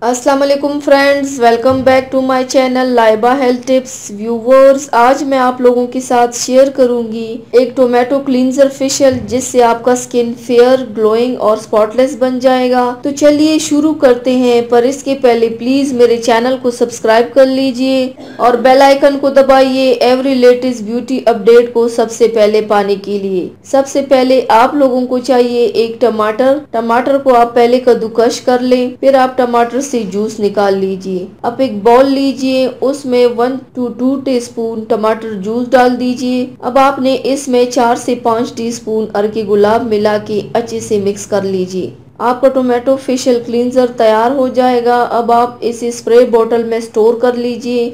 अस्सलाम वालेकुम friends, welcome back to my channel Laiba health tips. Viewers, आज मैं आप लोगों के साथ शेयर करूंगी एक टोमेटो क्लींजर फेशियल जिससे आपका स्किन फेयर, ग्लोइंग और स्पॉटलेस बन जाएगा। तो चलिए शुरू करते हैं, पर इसके पहले प्लीज मेरे चैनल को सब्सक्राइब कर लीजिए और बेल आइकन को दबाइए एवरी लेटेस्ट ब्यूटी अपडेट को सबसे पहले पाने के लिए। सबसे पहले आप लोगों को चाहिए एक टमाटर को आप पहले कद्दूकश कर लें, फिर आप टमाटर से जूस निकाल लीजिए। अब एक बाउल लीजिए, उसमें 1 to 2 टीस्पून टमाटर जूस डाल दीजिए। अब आपने इसमें 4 से 5 टीस्पून अर्के गुलाब मिला के अच्छे से मिक्स कर लीजिए। आपका टोमेटो फेशियल क्लींजर तैयार हो जाएगा। अब आप इसे स्प्रे बोतल में स्टोर कर लीजिए।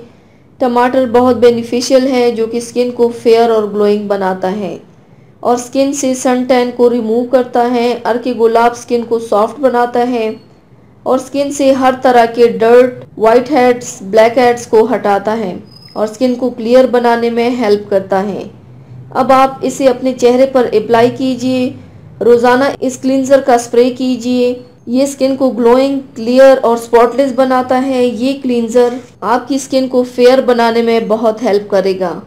टमाटर बहुत बेनिफिशियल है जो कि स्किन को फेयर और ग्लोइंग बनाता है और स्किन से सन टैन को रिमूव करता है। अर्के गुलाब स्किन को सॉफ्ट बनाता है और स्किन से हर तरह के dirt, white heads, black heads को हटाता है और स्किन को क्लियर बनाने में हेल्प करता है। अब आप इसे अपने चेहरे पर अप्लाई कीजिए। रोजाना इस क्लींजर का स्प्रे कीजिए। ये स्किन को ग्लोइंग, क्लियर और स्पॉटलेस बनाता है। ये क्लींजर आपकी स्किन को फेयर बनाने में बहुत हेल्प करेगा।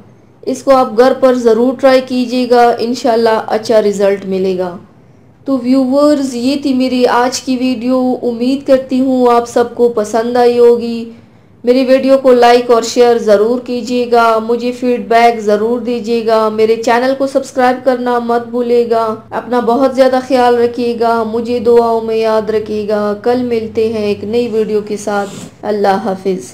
इसको आप घर पर ज़रूर ट्राई कीजिएगा, इंशाल्लाह अच्छा रिजल्ट मिलेगा। तो व्यूवर्स, ये थी मेरी आज की वीडियो। उम्मीद करती हूँ आप सबको पसंद आई होगी। मेरी वीडियो को लाइक और शेयर ज़रूर कीजिएगा। मुझे फीडबैक ज़रूर दीजिएगा। मेरे चैनल को सब्सक्राइब करना मत भूलिएगा। अपना बहुत ज़्यादा ख्याल रखिएगा। मुझे दुआओं में याद रखिएगा। कल मिलते हैं एक नई वीडियो के साथ। अल्लाह हाफिज़।